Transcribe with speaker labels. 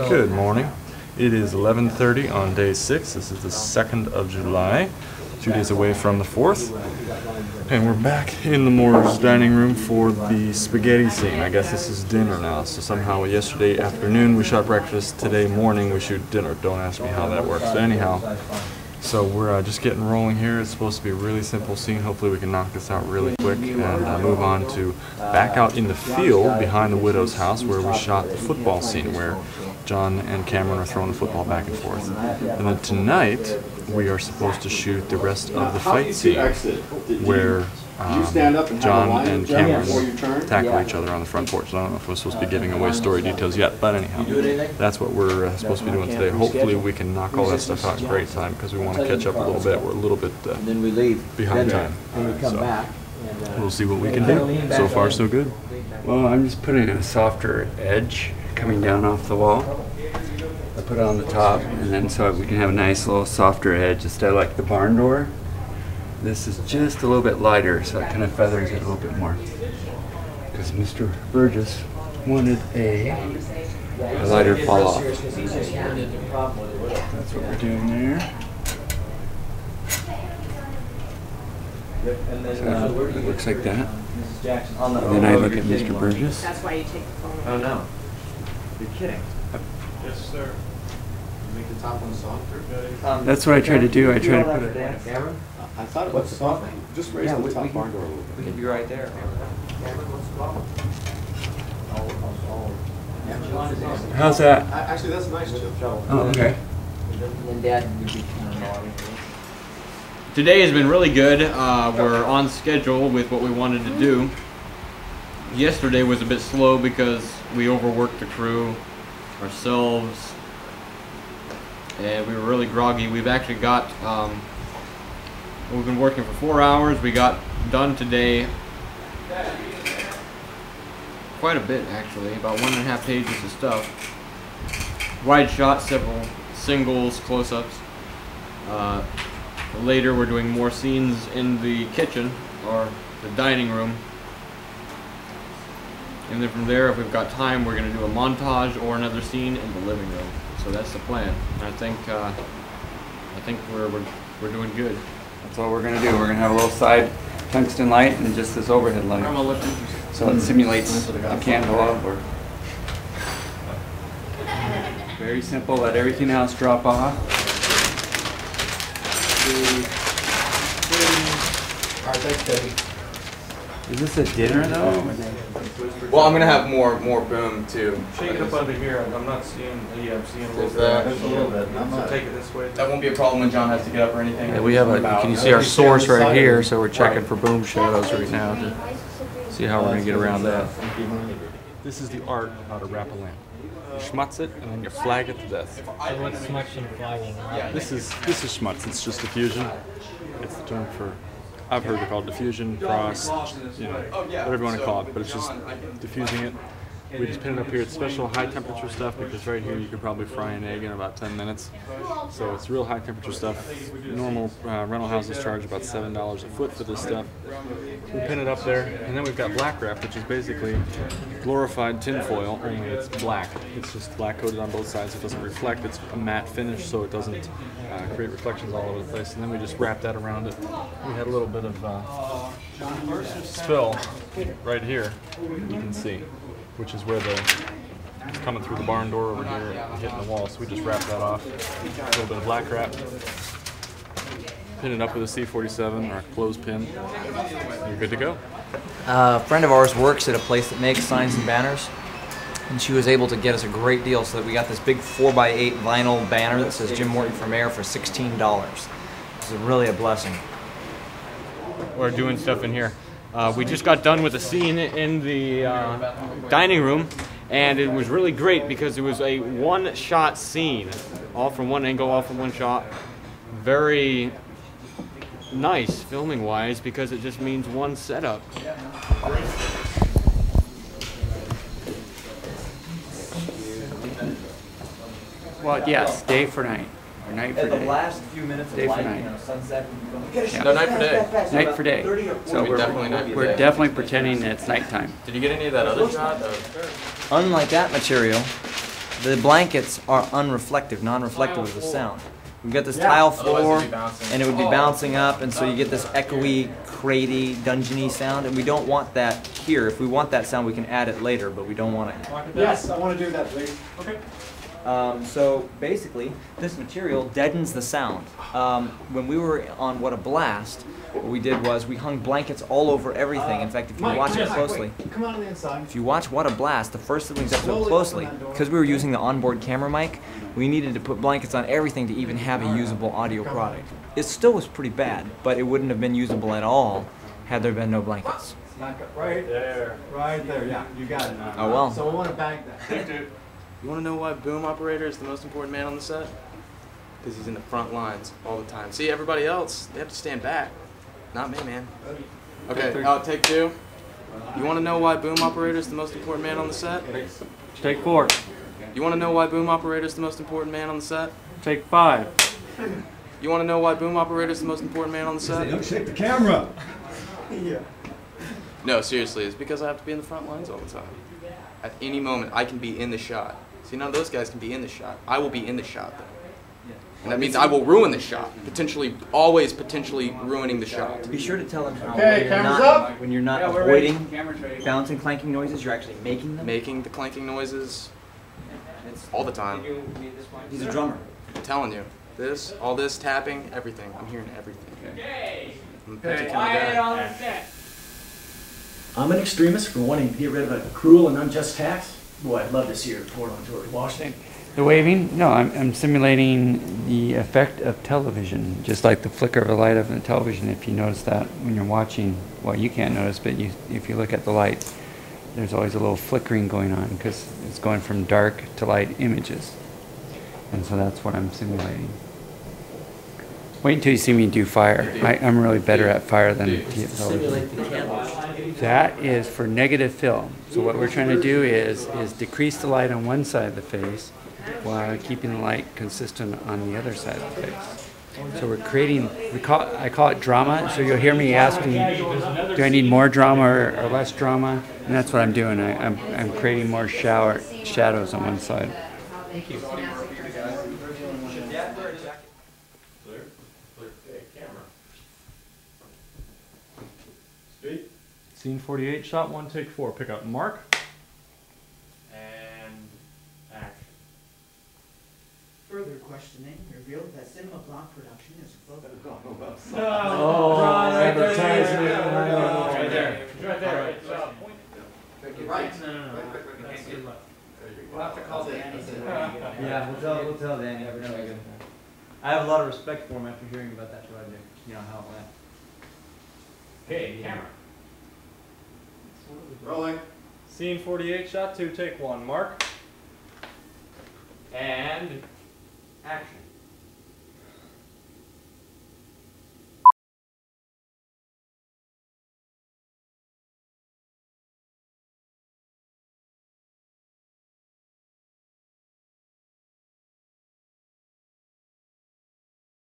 Speaker 1: Good morning. It is 11:30 on day 6. This is the 2nd of July, 2 days away from the 4th. And we're back in the Moore's dining room for the spaghetti scene. I guess this is dinner now. So somehow yesterday afternoon we shot breakfast, today morning we shoot dinner. Don't ask me how that works. But anyhow, so we're just getting rolling here. It's supposed to be a really simple scene. Hopefully we can knock this out really quick and move on to back out in the field behind the widow's house where we shot the football scene where John and Cameron are throwing the football back and forth. And then tonight we are supposed to shoot the rest of the fight scene where John and Cameron tackle each other on the front porch. I don't know if we're supposed to be giving away story details yet, but anyhow, that's what we're supposed to be doing today. Hopefully we can knock all that stuff out in great time because we want to catch up a little bit. We're a little bit behind time. So we'll see what we can do. So far, so good.
Speaker 2: Well, I'm just putting a softer edge coming down off the wall. I put it on the top, and then so we can have a nice little softer edge instead of like the barn door. This is just a little bit lighter, so it kind of feathers it a little bit more. Because Mr. Burgess wanted a lighter fall off. That's what we're doing there. So it looks like that. And then I look at Mr. Burgess.
Speaker 3: That's why you take the phone.
Speaker 4: Oh no. You're kidding. Yes, sir. Make the top one softer.
Speaker 2: That's what I try to do. I try to put it.
Speaker 4: I thought it was soft. Just raise the top barn door a little bit.
Speaker 5: We can be right there.
Speaker 2: How's that?
Speaker 4: Actually, that's nice, Chip.
Speaker 2: Oh, okay.
Speaker 5: Today has been really good. We're on schedule with what we wanted to do. Yesterday was a bit slow because we overworked the crew ourselves and we were really groggy. We've actually got we've been working for 4 hours. We got done today quite a bit, actually, about 1.5 pages of stuff. Wide shots, several singles, close-ups. Later we're doing more scenes in the kitchen or the dining room. And then from there, if we've got time, we're going to do a montage or another scene in the living room. So that's the plan. I think we're doing good.
Speaker 2: That's all we're going to do. We're going to have a little side tungsten light and just this overhead light. So it simulates a candle or very simple. Let everything else drop off.
Speaker 4: Alright, thanks, Debbie.
Speaker 2: Is this a dinner though?
Speaker 5: Well, I'm gonna have more boom too.
Speaker 6: Shake it up under here. I'm not seeing. Yeah, I'm seeing a little
Speaker 5: Is
Speaker 6: bit.
Speaker 5: that-
Speaker 6: Just a little bit. So take it this way.
Speaker 5: That won't be a problem when John has to get up or anything.
Speaker 6: Yeah, we have a. Can you see our source right here? So we're checking for boom shadows right now to see how we're gonna get around that.
Speaker 1: This is the art of how to wrap a lamp. You schmutz it and then you flag it to death.
Speaker 7: So what's smutch and flagging?
Speaker 1: This is schmutz. It's just diffusion. It's the term for, I've heard it called diffusion, frost, you know, whatever you want to call it, but it's just diffusing it. We just pin it up here. It's special high temperature stuff because right here you could probably fry an egg in about 10 minutes. So it's real high temperature stuff. Normal rental houses charge about $7 a foot for this stuff. We pin it up there, and then we've got black wrap, which is basically glorified tin foil, only it's black. It's just black coated on both sides. It doesn't reflect. It's a matte finish, so it doesn't create reflections all over the place. And then we just wrap that around it. We had a little bit of spill right here, you can see, which is where it's coming through the barn door over here and hitting the wall. So we just wrap that off. A little bit of black wrap. Pin it up with a C47 or a clothespin. You're good to go.
Speaker 8: A friend of ours works at a place that makes signs and banners, and she was able to get us a great deal so that we got this big 4x8 vinyl banner that says Jim Morton for Mayor for $16. This is really a blessing.
Speaker 5: We're doing stuff in here. We just got done with a scene in the dining room, and it was really great because it was a one-shot scene, all from one angle, all from one shot. Very nice filming-wise because it just means one setup.
Speaker 2: Well, yes, day for night. Or night for
Speaker 8: At the
Speaker 2: day.
Speaker 8: last few minutes of
Speaker 2: Day for
Speaker 8: light,
Speaker 2: night.
Speaker 8: you know, sunset.
Speaker 2: Yeah.
Speaker 5: No, night for day.
Speaker 2: Night for day. So we're definitely pretending it's nighttime.
Speaker 5: Did you get any of that other shot?
Speaker 8: Unlike that material, the blankets are unreflective, non-reflective of the sound. We've got this tile floor, and it would be bouncing up, and so you get this echoey, cratey, dungeony sound, and we don't want that here. If we want that sound, we can add it later, but we don't want it.
Speaker 4: Yes, I want to do that, please.
Speaker 1: Okay.
Speaker 8: So basically, this material deadens the sound. When we were on What a Blast, what we did was we hung blankets all over everything. In fact, if you watch it closely,
Speaker 4: Come on the inside.
Speaker 8: if you watch What a Blast, the first siblings episode closely, because we were using the onboard camera mic, we needed to put blankets on everything to even have a usable audio product. It still was pretty bad, but it wouldn't have been usable at all had there been no blankets.
Speaker 4: Right there. Right there, yeah, you got it.
Speaker 8: Oh well.
Speaker 4: So we want to bag that.
Speaker 3: You want to know why boom operator is the most important man on the set? Because he's in the front lines all the time. See, everybody else, they have to stand back. Not me, man. Okay, take 2. You want to know why boom operator is the most important man on the set?
Speaker 6: Take 4.
Speaker 3: You want to know why boom operator is the most important man on the set?
Speaker 6: Take 5.
Speaker 3: You want to know why boom operator is the most important man on the set?
Speaker 4: Don't shake the camera. Yeah.
Speaker 3: No, seriously, it's because I have to be in the front lines all the time. At any moment, I can be in the shot. See, none of those guys can be in the shot. I will be in the shot, though. And that means I will ruin the shot. Always potentially ruining the shot.
Speaker 8: Be sure to tell them how
Speaker 4: Okay, cameras up.
Speaker 8: when you're not avoiding bouncing, clanking noises, you're actually making them.
Speaker 3: Making the clanking noises
Speaker 8: It's,
Speaker 3: all the time.
Speaker 8: he's a drummer.
Speaker 3: I'm telling you. All this tapping, everything. I'm hearing everything. I'm a picky kind of guy.
Speaker 9: I'm an extremist for wanting to get rid of a cruel and unjust tax. Boy, I'd love to see a report on George Washington.
Speaker 2: The waving? No, I'm simulating the effect of television, just like the flicker of a light of the television. If you notice that when you're watching, well, you can't notice, but if you look at the lights, there's always a little flickering going on because it's going from dark to light images. And so that's what I'm simulating. Wait until you see me do fire. I'm really better at fire than television.
Speaker 8: Simulate the candles.
Speaker 2: That is for negative film. So what we're trying to do is decrease the light on one side of the face while keeping the light consistent on the other side of the face. So we're creating, I call it drama. So you'll hear me asking, do I need more drama or less drama? And that's what I'm doing. I'm creating more shadows on one side.
Speaker 8: Thank you.
Speaker 1: Scene 48, shot 1, take 4. Pick up Mark. And action.
Speaker 10: Further questioning revealed that Cinema Block Production is focused.
Speaker 1: Advertisement.
Speaker 5: Right there. Right there.
Speaker 4: Right.
Speaker 10: We'll have to call Danny.
Speaker 8: Yeah, we'll tell Danny. I have a lot of respect for him after hearing about that project. You know how it went.
Speaker 5: Okay, camera.
Speaker 4: Rolling.
Speaker 1: Scene 48, shot 2, take 1. Mark.
Speaker 5: And action.